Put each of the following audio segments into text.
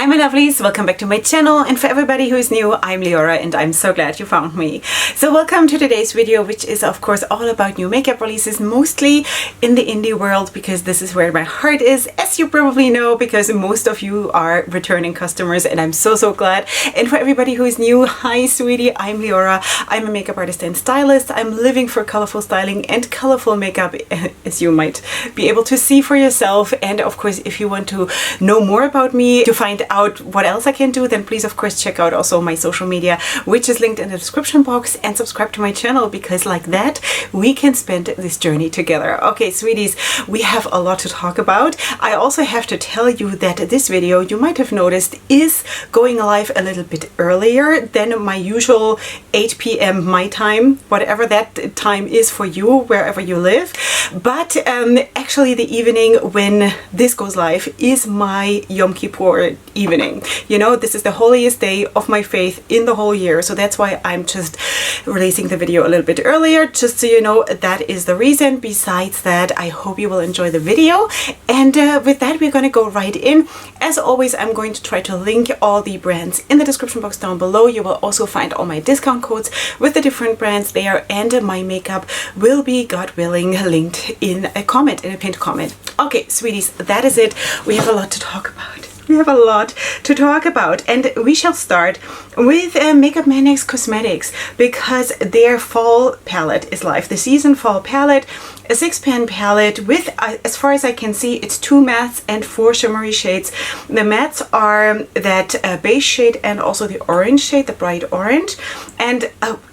Hi my lovelies, welcome back to my channel, and for everybody who is new, I'm Leorah and I'm so glad you found me. So welcome to today's video, which is of course all about new makeup releases, mostly in the indie world, because this is where my heart is, as you probably know, because most of you are returning customers and I'm so glad. And for everybody who is new, hi sweetie, I'm Leorah. I'm a makeup artist and stylist. I'm living for colorful styling and colorful makeup, as you might be able to see for yourself. And of course, if you want to know more about me, to find out what else I can do, then please of course check out also my social media, which is linked in the description box, and subscribe to my channel, because like that we can spend this journey together. Okay sweeties, we have a lot to talk about. I also have to tell you that this video, you might have noticed, is going live a little bit earlier than my usual 8 p.m. my time, whatever that time is for you, wherever you live. But actually the evening when this goes live is my Yom Kippur evening. You know, this is the holiest day of my faith in the whole year, so that's why I'm just releasing the video a little bit earlier, just so you know that is the reason. Besides that, I hope you will enjoy the video, and with that we're going to go right in. As always, I'm going to try to link all the brands in the description box down below. You will also find all my discount codes with the different brands there, and my makeup will be, God willing, linked in a comment, in a pinned comment. Okay sweeties, that is it. We have a lot to talk about. We have a lot to talk about, and we shall start with Maniacs Cosmetics, because their fall palette is live. The season fall palette, a 6-pan palette with, as far as I can see, it's 2 mattes and 4 shimmery shades. The mattes are that beige shade and also the orange shade, the bright orange. And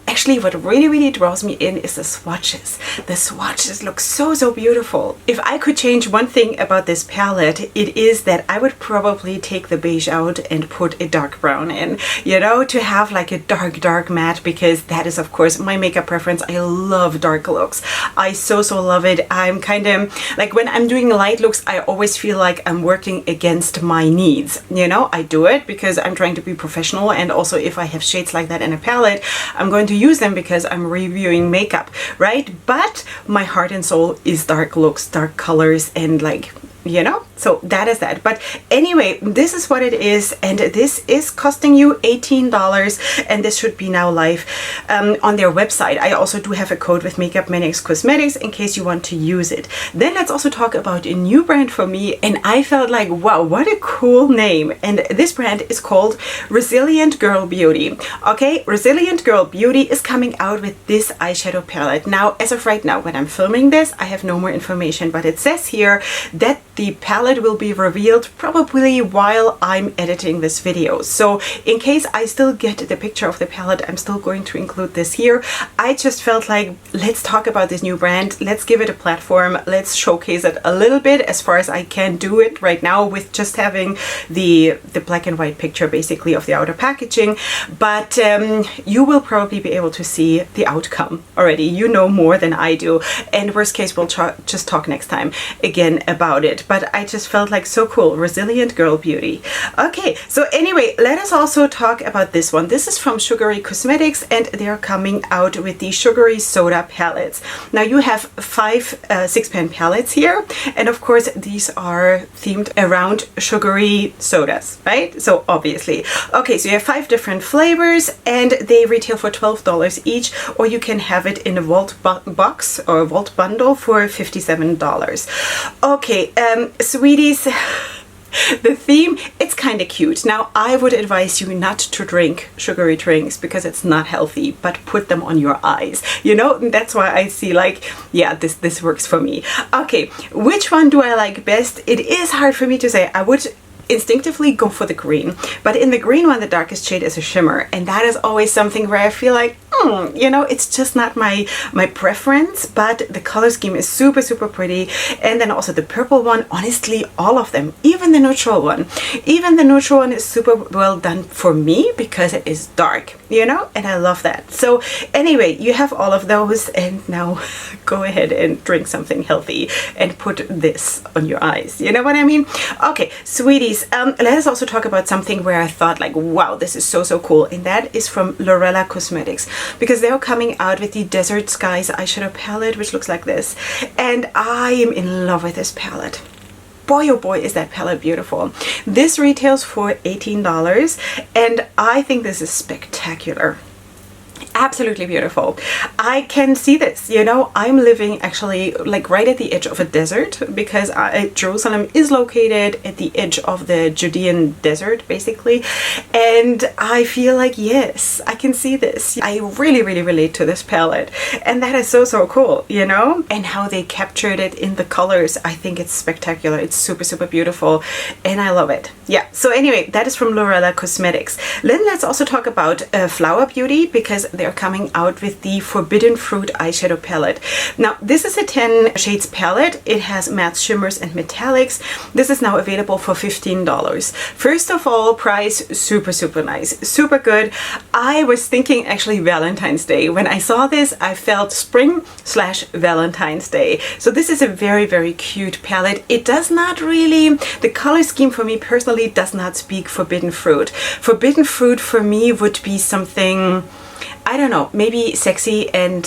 actually what really draws me in is the swatches. The swatches look so beautiful. If I could change one thing about this palette, it is that I would probably take the beige out and put a dark brown in, you know, to have like a dark matte, because that is of course my makeup preference. I love dark looks. I so love it. I'm kind of like, when I'm doing light looks, I always feel like I'm working against my needs. You know, I do it because I'm trying to be professional, and also if I have shades like that in a palette, I'm going to use them because I'm reviewing makeup, right? But my heart and soul is dark looks, dark colors, and like, you know, so that is that. But anyway, this is what it is, and this is costing you $18, and this should be now live on their website. I also do have a code with Maniacs Cosmetics in case you want to use it. Then let's also talk about a new brand for me, and I felt like, wow, what a cool name. And this brand is called Resilient Girl Beauty. Okay, Resilient Girl Beauty is coming out with this eyeshadow palette. Now, as of right now, when I'm filming this, I have no more information, but it says here that the palette will be revealed probably while I'm editing this video. So in case I still get the picture of the palette, I'm still going to include this here. I just felt like, let's talk about this new brand. Let's give it a platform. Let's showcase it a little bit, as far as I can do it right now with just having the black and white picture basically of the outer packaging. But you will probably be able to see the outcome already. You know more than I do. And worst case, we'll just talk next time again about it. But I just felt like, so cool. Resilient Girl Beauty. Okay, so anyway, let us also talk about this one. This is from Sugary Cosmetics, and they're coming out with the Sugary Soda palettes. Now you have 5 6-pan palettes here, and of course these are themed around sugary sodas, right? So obviously. Okay, so you have 5 different flavors, and they retail for $12 each, or you can have it in a vault box or a vault bundle for $57. Okay, sweeties, the theme, it's kind of cute. Now, I would advise you not to drink sugary drinks because it's not healthy, but put them on your eyes. You know, that's why I see like, yeah, this works for me. Okay, which one do I like best? It is hard for me to say. I would instinctively go for the green, but in the green one, the darkest shade is a shimmer, and that is always something where I feel like, you know, it's just not my preference, but the color scheme is super pretty. And then also the purple one, honestly, all of them, even the neutral one is super well done for me because it is dark, you know, and I love that. So anyway, you have all of those, and now go ahead and drink something healthy and put this on your eyes, you know what I mean? Okay, sweeties, let us also talk about something where I thought like, wow, this is so cool, and that is from Loreal Cosmetics, because they're coming out with the Desert Skies eyeshadow palette, which looks like this, and I am in love with this palette. boy, oh boy, is that palette beautiful. This retails for $18, and I think this is spectacular. Absolutely beautiful. I can see this, you know, I'm living actually like right at the edge of a desert, because Jerusalem is located at the edge of the Judean desert basically, and I feel like, yes, I can see this. I really relate to this palette, and that is so cool, you know, and how they captured it in the colors. I think it's spectacular. It's super beautiful, and I love it. Yeah, so anyway, that is from Loreal Cosmetics. Then let's also talk about Flower Beauty, because they're coming out with the Forbidden Fruit eyeshadow palette. Now, this is a 10 shades palette. It has matte shimmers and metallics. This is now available for $15. First of all, price super nice, super good. I was thinking actually Valentine's Day. When I saw this, I felt spring/Valentine's Day. So this is a very cute palette. It does not really, the color scheme for me personally does not speak Forbidden Fruit. Forbidden Fruit for me would be something, I don't know, maybe sexy and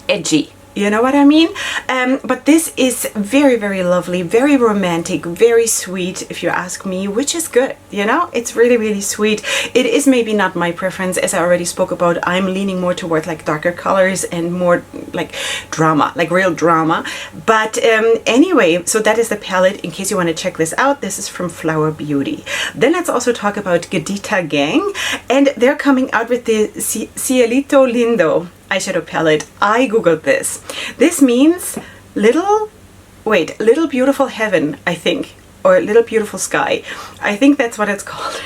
edgy. You know what I mean? But this is very lovely, very romantic, very sweet, if you ask me, which is good, you know? It's really sweet. It is maybe not my preference, as I already spoke about. I'm leaning more toward like darker colors and more like drama, like real drama. But anyway, so that is the palette, in case you want to check this out. This is from Flower Beauty. Then let's also talk about Gada Gang, and they're coming out with the Cielito Lindo eyeshadow palette. I googled this. This means little beautiful heaven, I think, or little beautiful sky. I think that's what it's called.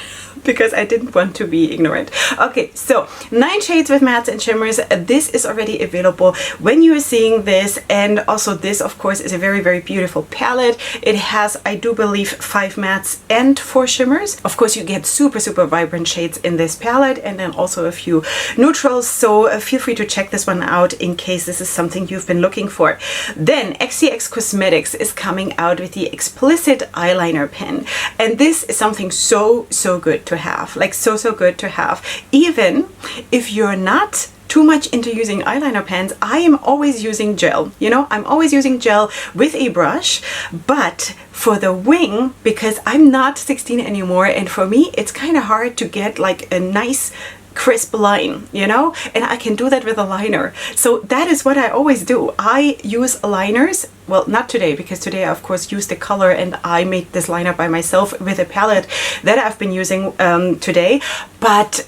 Because I didn't want to be ignorant. Okay, so 9 shades with mattes and shimmers. This is already available when you are seeing this, and also this, of course, is a very beautiful palette. It has, I do believe, 5 mattes and 4 shimmers. Of course, you get super vibrant shades in this palette, and then also a few neutrals, so feel free to check this one out in case this is something you've been looking for. Then CXC Cosmetics is coming out with the Explicit eyeliner pen, and this is something so good to have, like so good to have. Even if you're not too much into using eyeliner pens, I am always using gel. You know, I'm always using gel with a brush, but for the wing, because I'm not 16 anymore, and for me it's kind of hard to get like a nice crisp line, you know, and I can do that with a liner. So that is what I always do. I use liners. Well, not today, because today I of course used the color and I made this liner by myself with a palette that I've been using today. But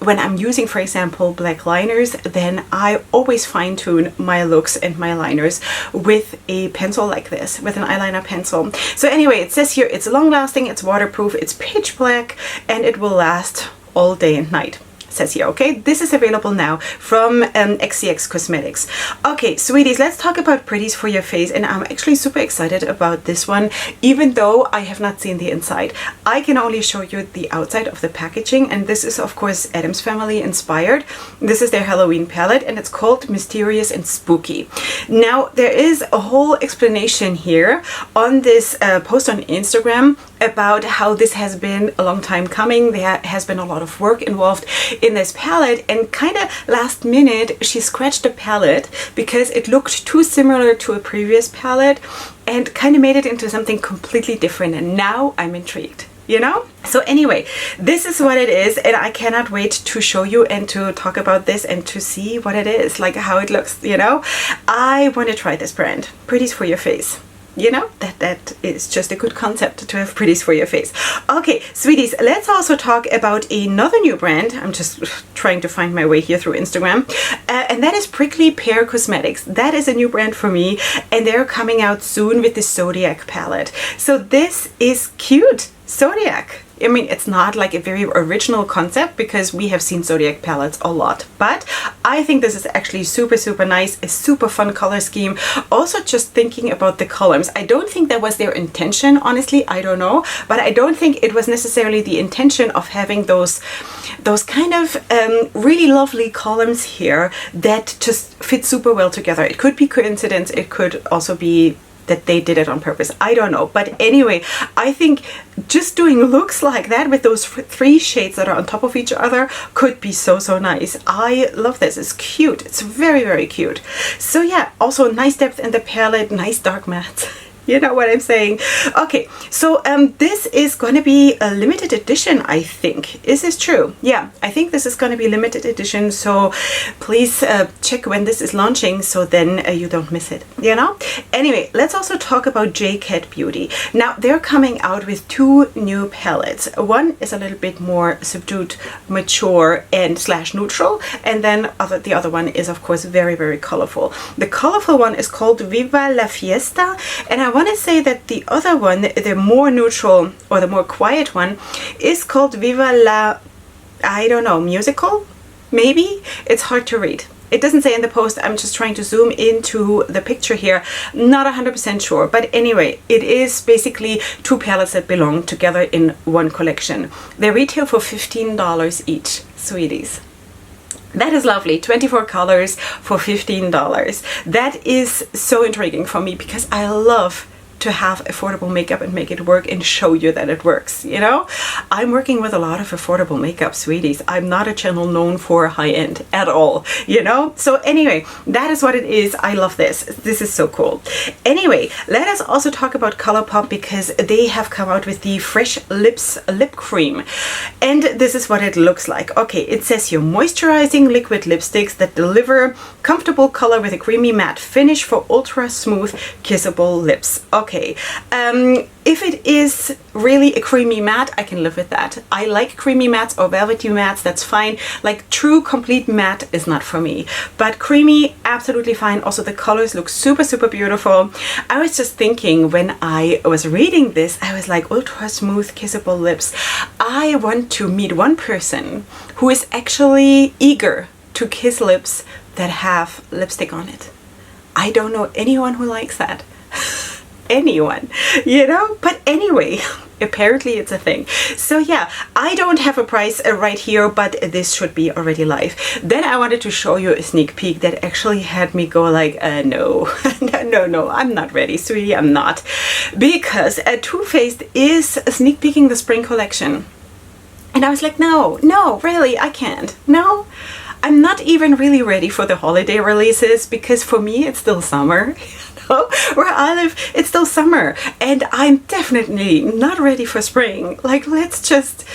when I'm using, for example, black liners, then I always fine tune my looks and my liners with a pencil like this, with an eyeliner pencil. So anyway, it says here it's long lasting, it's waterproof, it's pitch black, and it will last all day and night. Says here, okay? This is available now from CXC Cosmetics. Okay, sweeties, let's talk about pretties for your face, and I'm actually super excited about this one, even though I have not seen the inside. I can only show you the outside of the packaging, and this is of course Addams Family inspired. This is their Halloween palette, and it's called Mysterious and Spooky. Now, there is a whole explanation here on this post on Instagram about how this has been a long time coming. There has been a lot of work involved in this palette, and kind of last minute she scratched the palette because it looked too similar to a previous palette and kind of made it into something completely different, and now I'm intrigued, you know? So anyway, this is what it is, and I cannot wait to show you and to talk about this and to see what it is, like how it looks, you know? I want to try this brand. Pretties for your face. You know, that is just a good concept to have pretties for your face. Okay, sweeties, let's also talk about another new brand. I'm just trying to find my way here through Instagram. And that is Pear Cosmetics. That is a new brand for me, and they're coming out soon with the Zodiac palette. So this is cute. Zodiac. I mean, it's not like a very original concept because we have seen Zodiac palettes a lot, but I think this is actually super nice, a super fun color scheme. Also, just thinking about the columns, I don't think that was their intention, honestly, I don't know, but I don't think it was necessarily the intention of having those kind of really lovely columns here that just fit super well together. It could be coincidence, it could also be that they did it on purpose. I don't know. But anyway, I think just doing looks like that with those 3 shades that are on top of each other could be so nice. I love this. It's cute. It's very cute. So yeah, also nice depth in the palette, nice dark mattes. You know what I'm saying? Okay, so this is going to be a limited edition, I think. Is this true? Yeah, I think this is going to be limited edition. So please check when this is launching so then you don't miss it, you know? Anyway, let's also talk about J-Cat Beauty. Now, they're coming out with 2 new palettes. One is a little bit more subdued, mature, and slash neutral. And then the other one is, of course, very, very colorful. The colorful one is called Viva la Fiesta. And I want to say that the other one, the more neutral or the more quiet one, is called Viva la, I don't know, musical? Maybe? It's hard to read. It doesn't say in the post. I'm just trying to zoom into the picture here. Not 100% sure. But anyway, it is basically 2 palettes that belong together in one collection. They retail for $15 each, sweeties. That is lovely. 24 colors for $15. That is so intriguing for me because I love to have affordable makeup and make it work and show you that it works, you know? I'm working with a lot of affordable makeup, sweeties. I'm not a channel known for high-end at all, you know? So anyway, that is what it is. I love this. This is so cool. Anyway, let us also talk about ColourPop because they have come out with the Fresh Lips Lip Cream. And this is what it looks like. Okay, it says here, moisturizing liquid lipsticks that deliver comfortable color with a creamy matte finish for ultra smooth, kissable lips. Okay. If it is really a creamy matte, I can live with that. I like creamy mattes or velvety mattes, that's fine. Like true complete matte is not for me. But creamy, absolutely fine. Also the colors look super, super beautiful. I was just thinking when I was reading this, I was like, ultra smooth, kissable lips. I want to meet one person who is actually eager to kiss lips that have lipstick on it. I don't know anyone who likes that. Anyone, you know? But anyway, apparently it's a thing. So yeah, I don't have a price right here, but this should be already live. Then I wanted to show you a sneak peek that actually had me go like, no, no, I'm not ready, sweetie, I'm not. Because Too Faced is sneak peeking the spring collection. And I was like, no, really, I can't. No, I'm not even really ready for the holiday releases because for me, it's still summer. Where I live, it's still summer and I'm definitely not ready for spring. Like, let's just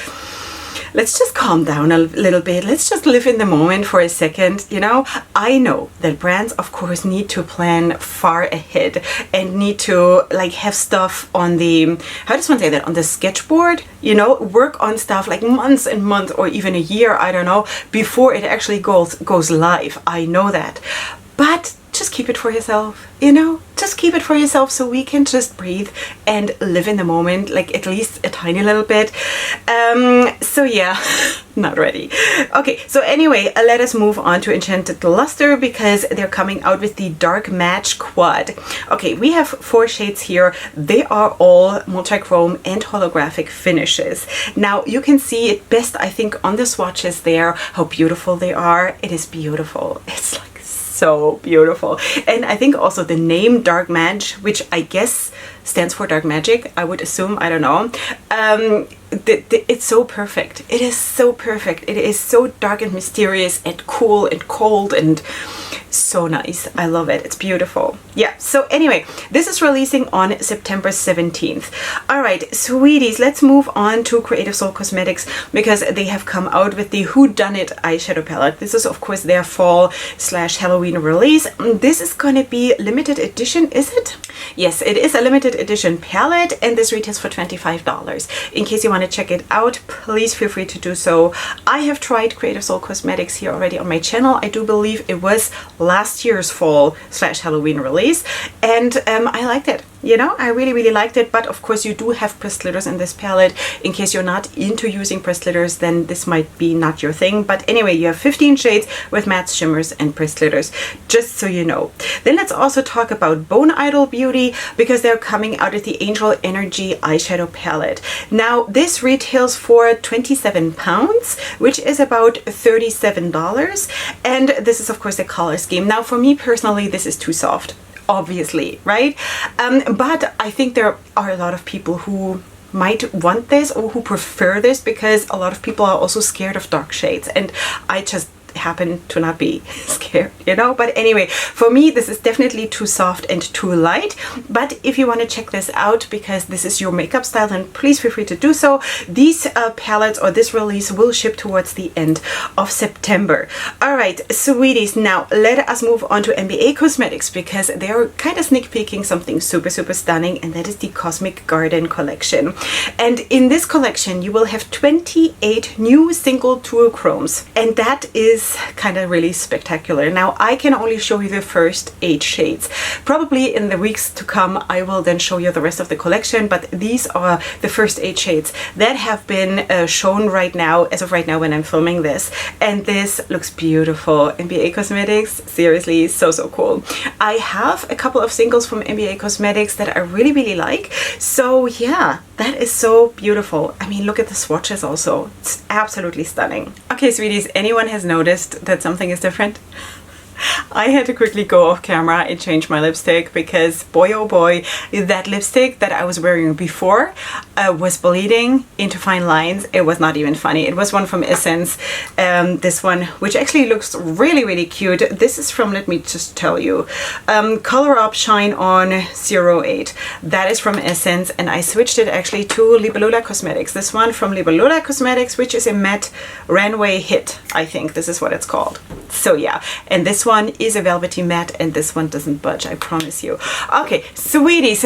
calm down a little bit. Let's just live in the moment for a second, you know? I know that brands, of course, need to plan far ahead and need to like have stuff on the, how does one say that, on the sketchboard, you know, work on stuff like months and months or even a year, I don't know, before it actually goes live. I know that. But just keep it for yourself, you know? Just keep it for yourself so we can just breathe and live in the moment, like at least a tiny little bit. So yeah, not ready. Okay, so anyway, let us move on to Enchanted Luster because they're coming out with the Dark Match Quad. Okay, we have 4 shades here. They are all multi-chrome and holographic finishes. Now, you can see it best, I think, on the swatches there, how beautiful they are. It is beautiful. It's like so beautiful. And I think also the name Dark Match, which I guess stands for dark magic, I would assume, I don't know. It's so perfect. It is so perfect. It is so dark and mysterious and cool and cold and so nice. I love it. It's beautiful. Yeah, so anyway, this is releasing on September 17th. All right, sweeties, let's move on to Creative Soul Cosmetics because they have come out with the Whodunit eyeshadow palette. This is, of course, their fall/Halloween release. This is going to be limited edition, is it? Yes, it is a limited edition palette and this retails for $25. In case you want to check it out, please feel free to do so. I have tried Creative Soul Cosmetics here already on my channel. I do believe it was last year's fall/Halloween release and I liked it. You know, I really, really liked it. But of course, you do have pressed glitters in this palette. In case you're not into using pressed glitters, then this might be not your thing. But anyway, you have 15 shades with matte shimmers and pressed glitters, just so you know. Then let's also talk about Bone Idol Beauty because they're coming out with the Angel Energy eyeshadow palette. Now, this retails for £27, which is about $37. And this is, of course, the color scheme. Now, for me personally, this is too soft. Obviously, right? But I think there are a lot of people who might want this or who prefer this because a lot of people are also scared of dark shades and I just happen to not be scared, you know. But anyway, for me this is definitely too soft and too light. But if you want to check this out because this is your makeup style, then please feel free to do so. These palettes or this release will ship towards the end of September. All right, sweeties, now let us move on to MBA Cosmetics because they're kind of sneak peeking something super stunning, and that is the Cosmic Garden collection. And in this collection you will have 28 new single duochromes, and that is kind of really spectacular. Now I can only show you the first 8 shades. Probably in the weeks to come I will then show you the rest of the collection, but these are the first 8 shades that have been shown right now, as of right now when I'm filming this, and this looks beautiful. MBA Cosmetics, seriously, so cool. I have a couple of singles from MBA Cosmetics that I really like, so yeah, that is so beautiful. I mean, look at the swatches also, it's absolutely stunning. Okay, sweeties, anyone has noticed that something is different? I had to quickly go off camera and change my lipstick because boy oh boy, that lipstick that I was wearing before was bleeding into fine lines. It was not even funny. It was one from Essence, this one, which actually looks really cute. This is from, let me just tell you, Color Up Shine On 08. That is from Essence, and I switched it actually to Loreal Cosmetics. This one from Loreal Cosmetics, which is a matte runway hit, I think this is what it's called. So yeah, and this one is a velvety matte, and this one doesn't budge, I promise you. Okay, sweeties,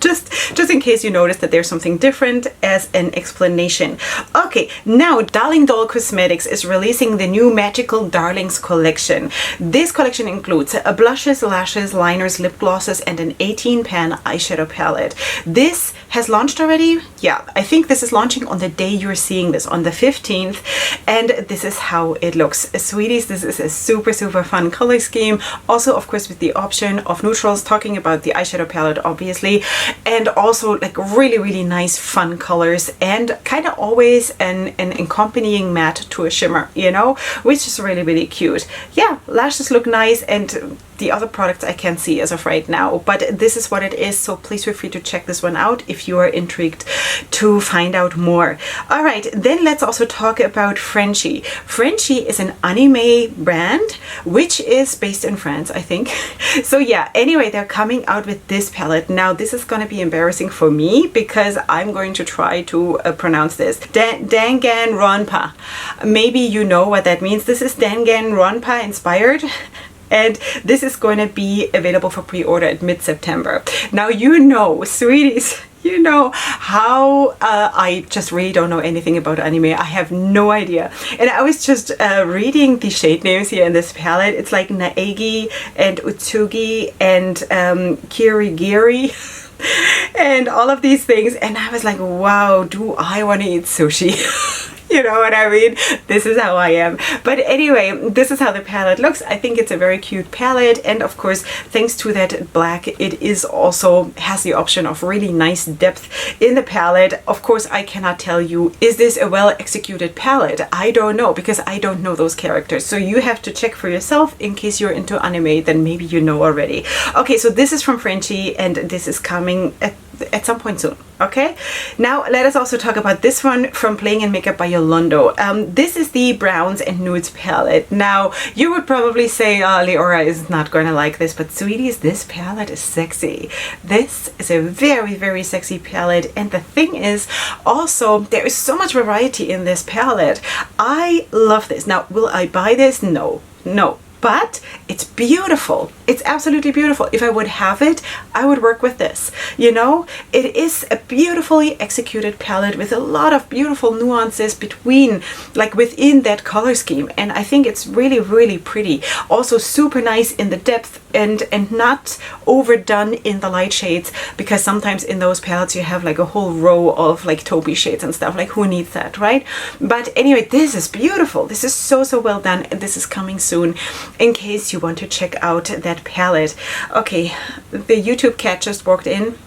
just in case you noticed that there's something different as an explanation. Okay, now Darling Doll Cosmetics is releasing the new Magical Darlings collection. This collection includes blushes, lashes, liners, lip glosses, and an 18-pan eyeshadow palette. This has launched already? Yeah, I think this is launching on the day you're seeing this, on the 15th, and this is how it looks. Sweeties, this is a super fun color scheme. Also, of course, with the option of neutrals, talking about the eyeshadow palette, obviously, and also like really nice fun colors, and kind of always an accompanying matte to a shimmer, you know, which is really cute. Yeah, lashes look nice, and the other products I can't see as of right now, but this is what it is, so please feel free to check this one out if you are intrigued to find out more. All right, then let's also talk about Frenchie. Frenchie is an anime brand which is based in France, I think. So yeah, anyway, they're coming out with this palette. Now this is going to be embarrassing for me because I'm going to try to pronounce this. Danganronpa. Maybe you know what that means. This is Danganronpa inspired. And this is going to be available for pre-order at mid-September. Now, you know, sweeties, you know how I just really don't know anything about anime. I have no idea. And I was just reading the shade names here in this palette. It's like Naegi and Utsugi and Kirigiri and all of these things. And I was like, wow, do I want to eat sushi? You know what I mean? This is how I am. But anyway, this is how the palette looks. I think it's a very cute palette, and of course, thanks to that black, it is also has the option of really nice depth in the palette. Of course, I cannot tell you, is this a well executed palette? I don't know, because I don't know those characters. So you have to check for yourself. In case you're into anime, then maybe you know already. Okay, so this is from Frenchie, and this is coming at some point soon. Okay, now let us also talk about this one from Playing in Makeup by Yolando. This is the Browns and Nudes palette. Now you would probably say Leorah is not going to like this, but sweeties, this palette is sexy. This is a very sexy palette, and the thing is also there is so much variety in this palette. I love this. Now will I buy this? No, but it's beautiful. It's absolutely beautiful. If I would have it, I would work with this. You know, it is a beautifully executed palette with a lot of beautiful nuances between, like within that color scheme. And I think it's really pretty. Also super nice in the depth and not overdone in the light shades, because sometimes in those palettes you have like a whole row of like taupey shades and stuff. Like, who needs that, right? But anyway, this is beautiful. This is so well done, and this is coming soon in case you want to check out that palette. Okay, the YouTube cat just walked in.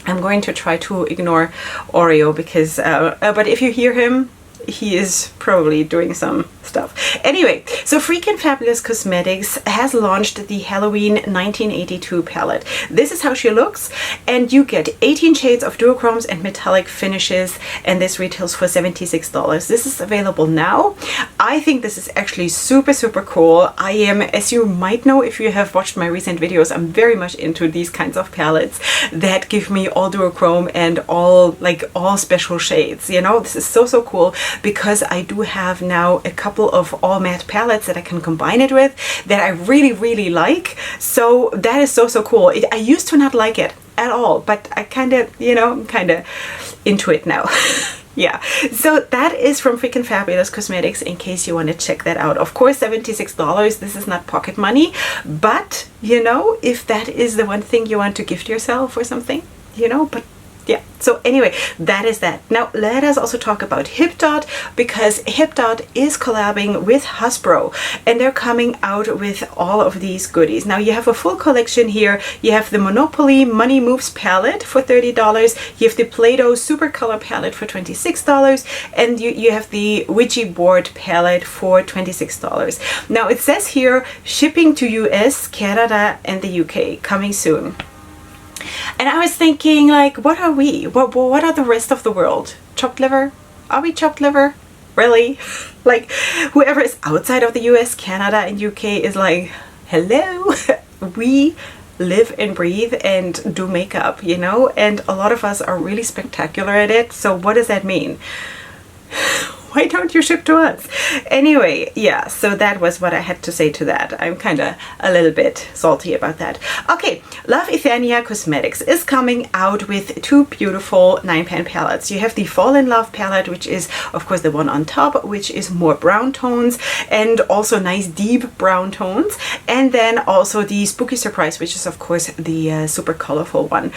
I'm going to try to ignore Oreo because but if you hear him, he is probably doing some stuff. Anyway, so Frikin Fabulous Cosmetics has launched the Halloween 1982 palette. This is how she looks, and you get 18 shades of duochromes and metallic finishes, and this retails for $76. This is available now. I think this is actually super, super cool. I am, as you might know if you have watched my recent videos, I'm very much into these kinds of palettes that give me all duochrome and all special shades. You know, this is so, so cool because I do have now a couple of all matte palettes that I can combine it with that I really, really like. So that is so, so cool. I used to not like it at all, but I kind of, you know, I'm kind of into it now. Yeah, so that is from Frikin Fabulous Cosmetics, in case you want to check that out. Of course, $76, this is not pocket money, but, you know, if that is the one thing you want to gift yourself or something, you know, but yeah, so anyway, that is that. Now let us also talk about Hipdot, because Hipdot is collabing with Hasbro and they're coming out with all of these goodies. Now you have a full collection here. You have the Monopoly Money Moves palette for $30. You have the Play-Doh Super Color palette for $26, and you have the Ouija board palette for $26. Now it says here shipping to US, Canada and the UK, coming soon. And I was thinking, like, what are we? What are the rest of the world? Chopped liver? Are we chopped liver? Really? Like, whoever is outside of the US, Canada, and UK is like, hello? We live and breathe and do makeup, you know? And a lot of us are really spectacular at it. So what does that mean? Why don't you ship to us? Anyway, yeah, so that was what I had to say to that. I'm kind of a little bit salty about that. Okay, Loveania Cosmetics is coming out with two beautiful 9-pan palettes. You have the Fall in Love palette, which is, of course, the one on top, which is more brown tones and also nice deep brown tones. And then also the Spooky Surprise, which is, of course, the super colorful one.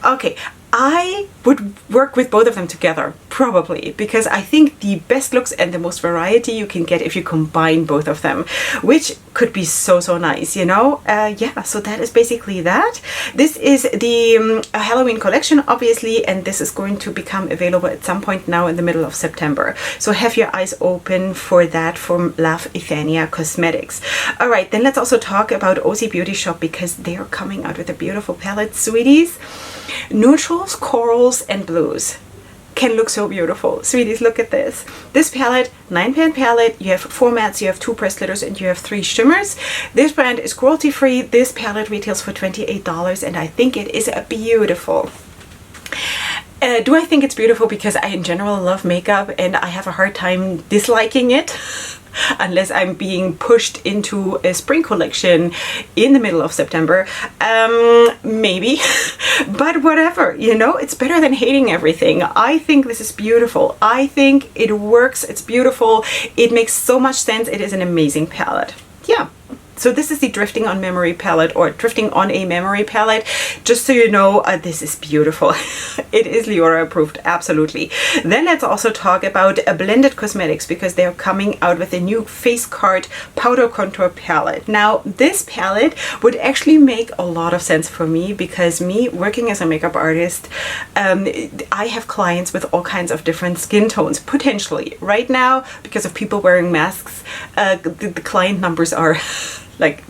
Okay, I would work with both of them together, probably, because I think the best looks and the most variety you can get if you combine both of them, which could be so, so nice, you know? Yeah, so that is basically that. This is the Halloween collection, obviously, and this is going to become available at some point now in the middle of September. So have your eyes open for that from Loveania Cosmetics. All right, then let's also talk about OC Beauty Shop, because they are coming out with a beautiful palette, sweeties. Neutrals, corals, and blues can look so beautiful. Sweeties, look at this. This palette, 9-pan palette, you have 4 mattes, you have 2 pressed glitters, and you have 3 shimmers. This brand is cruelty free. This palette retails for $28, and I think it is beautiful. Do I think it's beautiful because I in general love makeup and I have a hard time disliking it? Unless I'm being pushed into a spring collection in the middle of September, maybe, but whatever, you know, it's better than hating everything. I think this is beautiful. I think it works. It's beautiful. It makes so much sense. It is an amazing palette. Yeah. So this is the Drifting on Memory palette, or Drifting on a Memory palette. Just so you know, this is beautiful. It is Leorah approved, absolutely. Then let's also talk about Blended Cosmetics, because they're coming out with a new Face Card Powder Contour palette. Now, this palette would actually make a lot of sense for me, because me working as a makeup artist, I have clients with all kinds of different skin tones, potentially. Right now, because of people wearing masks, the client numbers are like,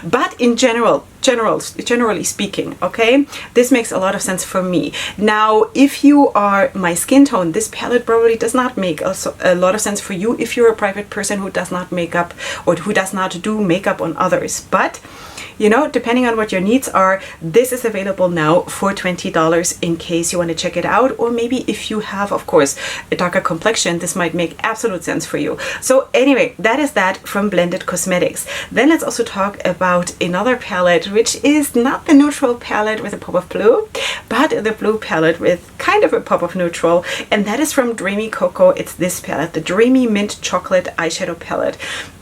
but in generally speaking, okay, this makes a lot of sense for me. Now, if you are my skin tone, this palette probably does not make a lot of sense for you if you're a private person who does not make up or who does not do makeup on others. But you know, depending on what your needs are, this is available now for $20 in case you want to check it out. Or maybe if you have, of course, a darker complexion, this might make absolute sense for you. So anyway, that is that from Blended Cosmetics. Then let's also talk about another palette, which is not the neutral palette with a pop of blue, but the blue palette with kind of a pop of neutral. And that is from Dreamy Coco. It's this palette, the Dreamy Mint Chocolate Eyeshadow Palette.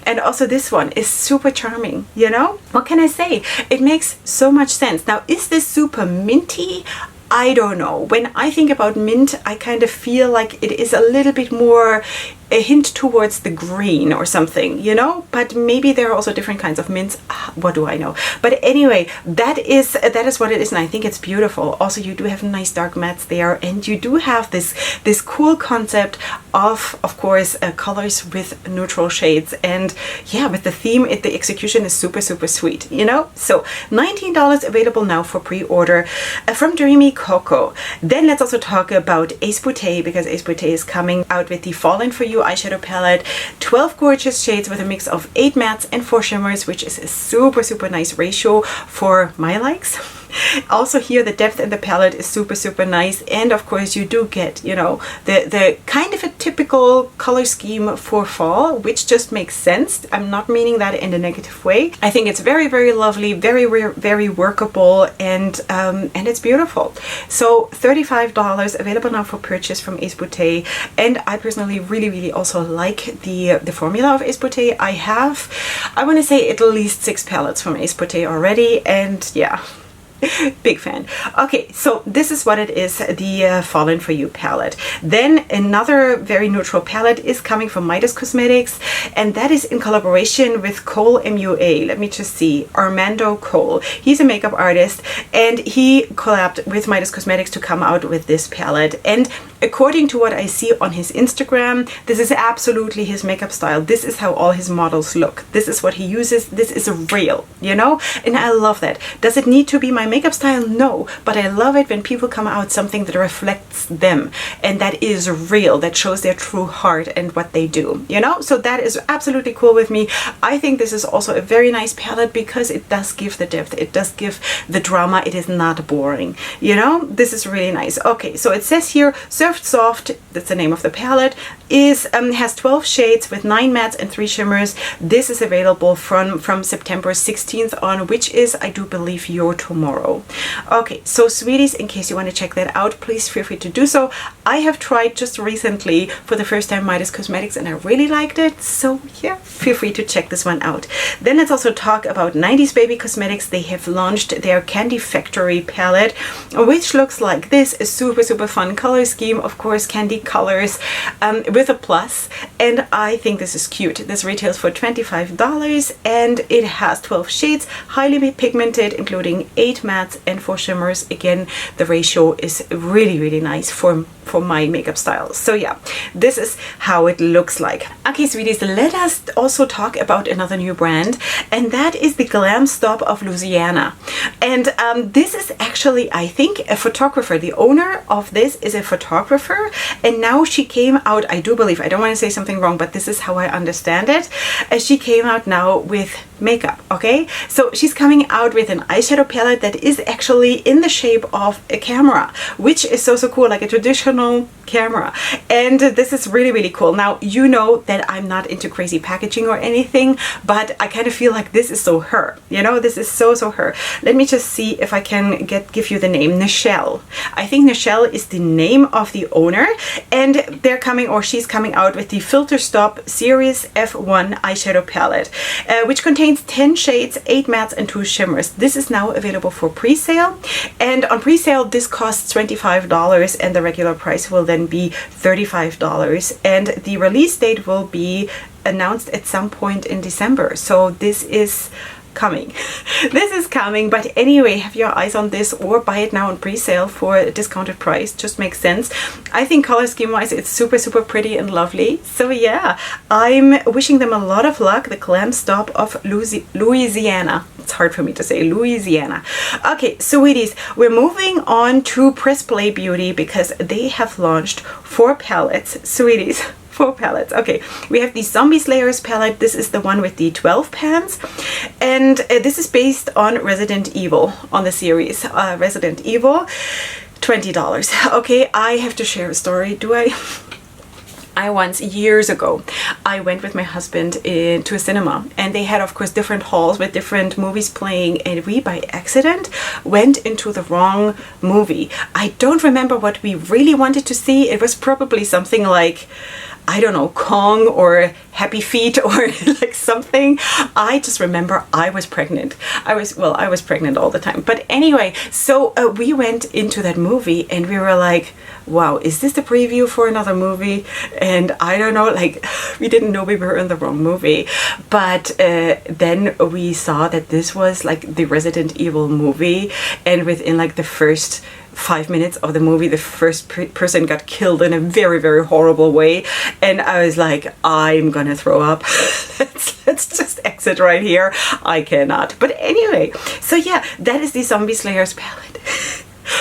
And also this one is super charming, you know? What can I say? It makes so much sense. Now, is this super minty? I don't know. When I think about mint, I kind of feel like it is a little bit more a hint towards the green or something, you know, but maybe there are also different kinds of mints. What do I know? But anyway, that is what it is, and I think it's beautiful. Also, you do have nice dark mattes there, and you do have this cool concept of course colors with neutral shades, and yeah, with the theme, the execution is super sweet, you know. So $19 available now for pre-order from Dreamy Coco. Then let's also talk about Esprit Boutique, because Esprit Boutique is coming out with the Fallen For You eyeshadow palette. 12 gorgeous shades with a mix of 8 mattes and 4 shimmers, which is a super nice ratio for my likes. Also here the depth in the palette is super nice, and of course you do get, you know, the kind of a typical color scheme for fall, which just makes sense. I'm not meaning that in a negative way. I think it's very lovely, very workable, and it's beautiful. So $35 available now for purchase from Esprit Boutique, and I personally really also like the formula of Esprit Boutique. I want to say at least 6 palettes from Esprit Boutique already, and yeah. Big fan. Okay, so this is what it is, the Fallen For You palette. Then another very neutral palette is coming from Midas Cosmetics, and that is in collaboration with Cole MUA. Let me just see. Armando Cole. He's a makeup artist, and he collabed with Midas Cosmetics to come out with this palette. And according to what I see on his Instagram, this is absolutely his makeup style. This is how all his models look. This is what he uses. This is real, you know? And I love that. Does it need to be my makeup style? No, but I love it when people come out something that reflects them and that is real, that shows their true heart and what they do, you know? So that is absolutely cool with me. I think this is also a very nice palette because it does give the depth, it does give the drama, it is not boring, you know? This is really nice. Okay, so it says here Surf Soft, that's the name of the palette, is has 12 shades with 9 mattes and 3 shimmers. This is available from September 16th on, which is, I do believe, your tomorrow. Okay, so sweeties, in case you want to check that out, please feel free to do so. I have tried just recently for the first time Midas Cosmetics, and I really liked it, so yeah, feel free to check this one out. Then let's also talk about 90s Baby Cosmetics. They have launched their Candy Factory palette, which looks like this, a super fun color scheme, of course, candy colors with a plus, and I think this is cute. This retails for $25, and it has 12 shades, highly pigmented, including 8 mattes and 4 shimmers. Again, the ratio is really nice for my makeup style. So yeah, this is how it looks like. Okay, sweeties, let us also talk about another new brand, and that is the Glam Stop of Louisiana. And this is actually, I think, a photographer. The owner of this is a photographer, and now she came out, I do believe, I don't want to say something wrong, but this is how I understand it, she came out now with makeup. Okay, so she's coming out with an eyeshadow palette that is actually in the shape of a camera, which is so cool, like a traditional camera, and this is really cool. Now, you know that I'm not into crazy packaging or anything, but I kind of feel like this is so her, you know, this is so her. Let me just see if I can give you the name. Nichelle. I think Nichelle is the name of the owner, and they're coming, or she's coming out with the Filter Stop Series F1 eyeshadow palette, which contains 10 shades, 8 mattes and 2 shimmers. This is now available for pre-sale, and on pre-sale this costs $25, and the regular price will then be $35, and the release date will be announced at some point in December. So this is coming. This is coming, but anyway, have your eyes on this or buy it now on pre-sale for a discounted price. Just makes sense. I think color scheme wise it's super pretty and lovely. So yeah, I'm wishing them a lot of luck, the Glam Stop of Louisiana. It's hard for me to say, Louisiana. Okay, sweeties, we're moving on to Press Play Beauty because they have launched 4 palettes, sweeties. 4 palettes. Okay, we have the Zombie Slayers palette. This is the one with the 12 pans, and this is based on Resident Evil, on the series Resident Evil. $20. Okay, I have to share a story. Do I? I once, years ago, I went with my husband to a cinema, and they had, of course, different halls with different movies playing, and we, by accident, went into the wrong movie. I don't remember what we really wanted to see. It was probably something like, I don't know, Kong or Happy Feet or like something. I just remember I was pregnant. I was pregnant all the time. But anyway, so we went into that movie and we were like, wow, is this the preview for another movie? And I don't know, like, we didn't know we were in the wrong movie. But then we saw that this was like the Resident Evil movie, and within like the first 5 minutes of the movie, the first person got killed in a very, very horrible way, and I was like, I'm gonna throw up. let's just exit right here. I cannot. But anyway, so yeah, that is the Zombie Slayers palette.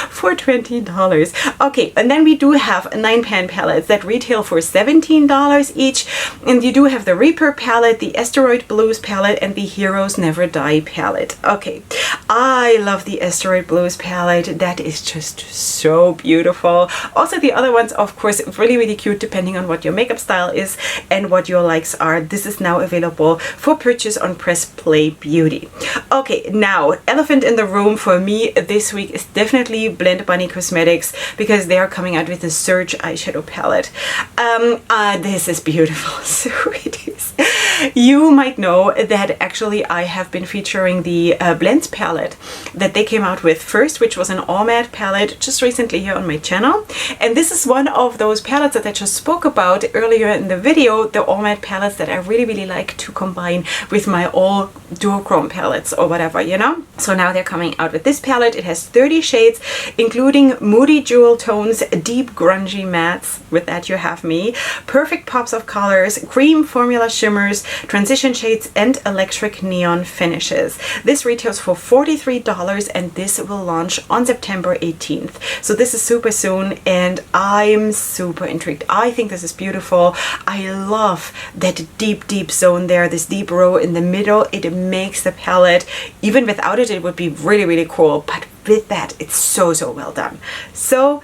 For $20. Okay, and then we do have 9-pan palettes that retail for $17 each, and you do have the Reaper palette, the Asteroid Blues palette, and the Heroes Never Die palette. Okay, I love the Asteroid Blues palette. That is just so beautiful. Also the other ones, of course, really, really cute depending on what your makeup style is and what your likes are. This is now available for purchase on Press Play Beauty. Okay, now elephant in the room for me this week is definitely Blend Bunny Cosmetics, because they are coming out with the Surge eyeshadow palette. This is beautiful. So it is. You might know that actually I have been featuring the Blends palette that they came out with first, which was an all matte palette just recently here on my channel. And this is one of those palettes that I just spoke about earlier in the video, the all matte palettes that I really, really like to combine with my all duochrome palettes or whatever, you know? So now they're coming out with this palette. It has 30 shades, including moody jewel tones, deep grungy mattes, with that you have me, perfect pops of colors, cream formula shimmers, transition shades, and electric neon finishes. This retails for $43, and this will launch on September 18th. So this is super soon, and I'm super intrigued. I think this is beautiful. I love that deep zone there, this deep row in the middle. It makes the palette, even without it, it would be really, really cool. But with that, it's so well done. So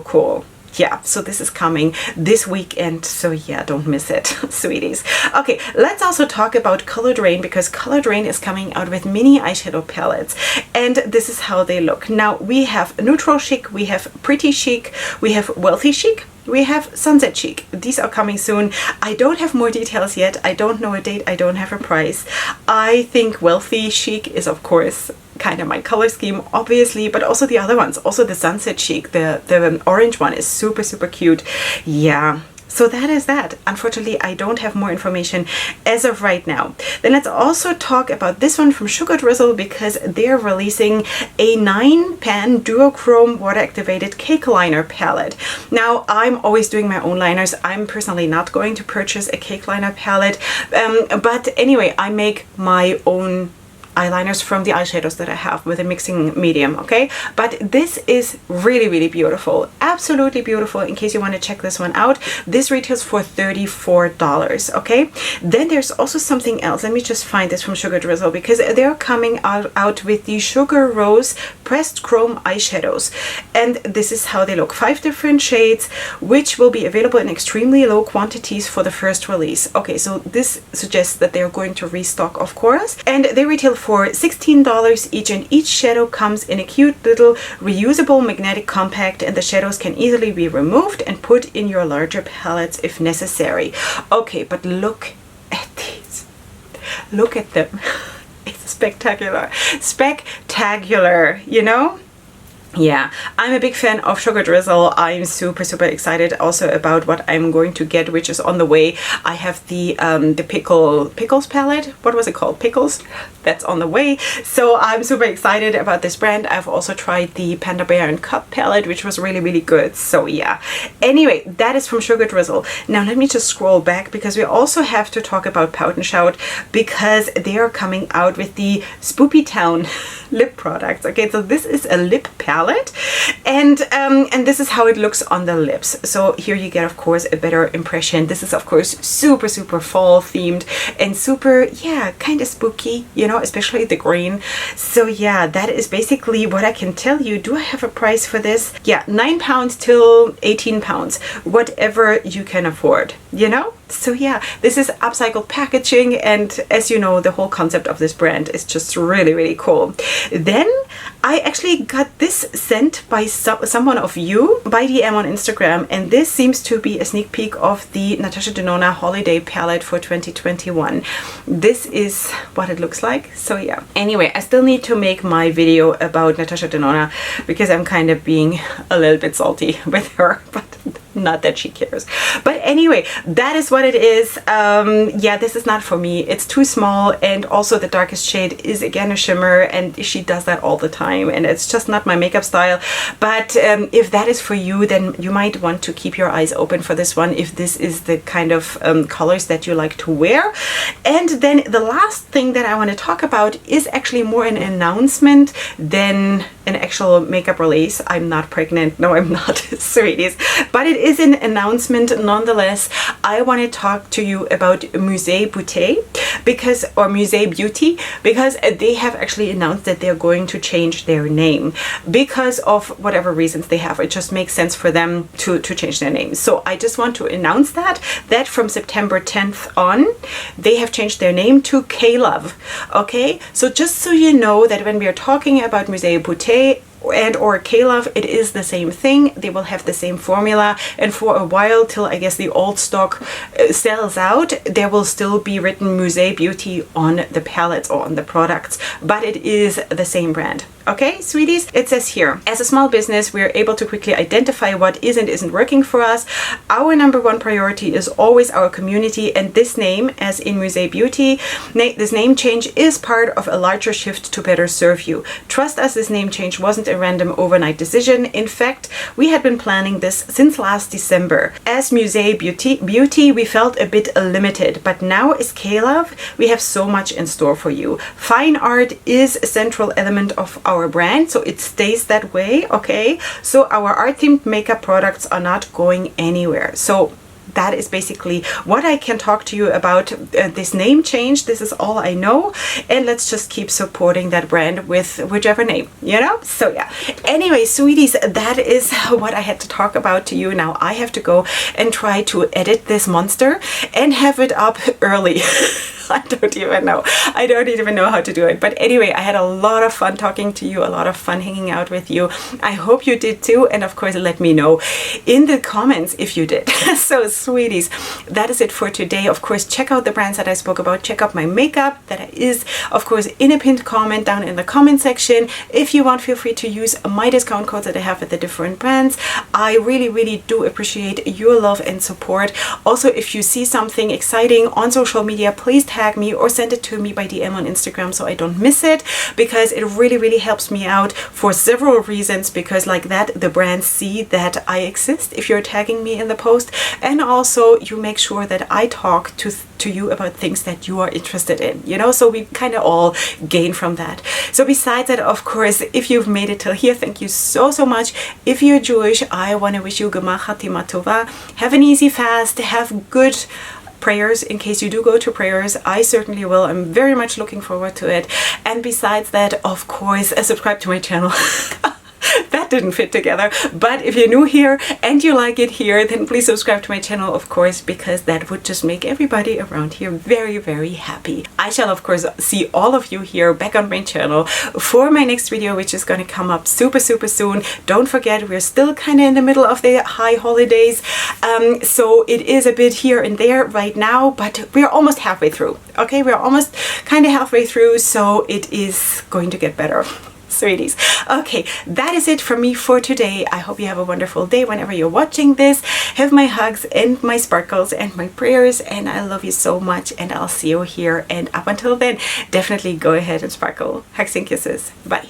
cool. Yeah, so this is coming this weekend, so yeah, don't miss it, sweeties. Okay, let's also talk about Color Drain, because Color Drain is coming out with mini eyeshadow palettes, and this is how they look. Now, we have Neutral Chic, we have Pretty Chic, we have Wealthy Chic, we have Sunset Chic. These are coming soon. I don't have more details yet. I don't know a date. I don't have a price. I think Wealthy Chic is, of course, kind of my color scheme, obviously, but also the other ones. Also the Sunset Chic, the orange one is super cute. Yeah. So that is that. Unfortunately, I don't have more information as of right now. Then let's also talk about this one from Sugar Drizzle, because they're releasing a 9-pan duochrome water activated cake liner palette. Now, I'm always doing my own liners. I'm personally not going to purchase a cake liner palette. But anyway, I make my own eyeliners from the eyeshadows that I have with a mixing medium, okay? But this is really beautiful, absolutely beautiful. In case you want to check this one out, this retails for $34, okay? Then there's also something else. Let me just find this from Sugar Drizzle, because they're coming out with the Sugar Rose pressed chrome eyeshadows, and this is how they look. 5 different shades, which will be available in extremely low quantities for the first release. Okay, so this suggests that they're going to restock, of course, and they retail for $16 each, and each shadow comes in a cute little reusable magnetic compact, and the shadows can easily be removed and put in your larger palettes if necessary. Okay, but look at these. Look at them. It's spectacular. Spectacular, you know? Yeah, I'm a big fan of Sugar Drizzle. I'm super excited also about what I'm going to get, which is on the way. I have the Pickles palette. What was it called? Pickles? That's on the way. So I'm super excited about this brand. I've also tried the Panda Bear and Cup palette, which was really good. So yeah. Anyway, that is from Sugar Drizzle. Now let me just scroll back, because we also have to talk about Poutine Shout, because they are coming out with the Spoopy Town lip products. Okay, so this is a lip palette, and this is how it looks on the lips. So here you get, of course, a better impression. This is, of course, super fall themed and super, yeah, kind of spooky, you know, especially the green. So yeah, that is basically what I can tell you. Do I have a price for this? Yeah, £9 till £18, whatever you can afford, you know? So yeah, this is upcycled packaging, and as you know, the whole concept of this brand is just really cool. Then I actually got this sent by someone of you by DM on Instagram, and this seems to be a sneak peek of the Natasha Denona holiday palette for 2021. This is what it looks like. So yeah. Anyway, I still need to make my video about Natasha Denona because I'm kind of being a little bit salty with her, but not that she cares. But anyway, that is what it is. Yeah, this is not for me. It's too small, and also the darkest shade is again a shimmer, and she does that all the time, and it's just not my makeup style. But if that is for you, then you might want to keep your eyes open for this one if this is the kind of colors that you like to wear. And then the last thing that I want to talk about is actually more an announcement than an actual makeup release. I'm not pregnant. No, I'm not, sweeties. But it is an announcement nonetheless. I want to talk to you about Muse Beauty or Muse Beauty, because they have actually announced that they're going to change their name because of whatever reasons they have. It just makes sense for them to change their name. So I just want to announce that from September 10th on, they have changed their name to K-Love. Okay, so just so you know that when we are talking about Muse Beauty and or K-Love, it is the same thing. They will have the same formula, and for a while, till I guess the old stock sells out, there will still be written Muse Beauty on the palettes or on the products, but it is the same brand. Okay, sweeties, it says here, as a small business, we are able to quickly identify what is and isn't working for us. Our number one priority is always our community, and this name, as in Muse Beauty, this name change is part of a larger shift to better serve you. Trust us, this name change wasn't a random overnight decision. In fact, we had been planning this since last December. As Muse Beauty, we felt a bit limited, but now as K-Love, we have so much in store for you. Fine art is a central element of our brand, so it stays that way. Okay, so our art themed makeup products are not going anywhere. So that is basically what I can talk to you about this name change. This is all I know, and let's just keep supporting that brand with whichever name, you know? So yeah, anyway, sweeties, that is what I had to talk about to you. Now I have to go and try to edit this monster and have it up early. I don't even know. I don't even know how to do it. But anyway, I had a lot of fun talking to you, a lot of fun hanging out with you. I hope you did too. And of course, let me know in the comments if you did. So sweeties, that is it for today. Of course, check out the brands that I spoke about. Check out my makeup that is, of course, in a pinned comment down in the comment section. If you want, feel free to use my discount codes that I have with the different brands. I really, really do appreciate your love and support. Also, if you see something exciting on social media, please tag me or send it to me by DM on Instagram so I don't miss it, because it really, really helps me out for several reasons, because like that, the brands see that I exist if you're tagging me in the post, and also you make sure that I talk to you about things that you are interested in, you know, so we kind of all gain from that. So besides that, of course, if you've made it till here, thank you so much. If you're Jewish, I want to wish you Gemach Hatima Tova. Have an easy fast, have good prayers in case you do go to prayers. I certainly will. I'm very much looking forward to it. And besides that, of course, subscribe to my channel. That didn't fit together, but if you're new here and you like it here, then please subscribe to my channel, of course, because that would just make everybody around here very, very happy. I shall, of course, see all of you here back on my channel for my next video, which is going to come up super soon. Don't forget, we're still kind of in the middle of the high holidays, so it is a bit here and there right now, but we're almost halfway through. Okay, we're almost kind of halfway through, so it is going to get better. Sweeties. Okay, that is it from me for today. I hope you have a wonderful day whenever you're watching this. Have my hugs and my sparkles and my prayers, and I love you so much, and I'll see you here. And up until then, definitely go ahead and sparkle. Hugs and kisses. Bye.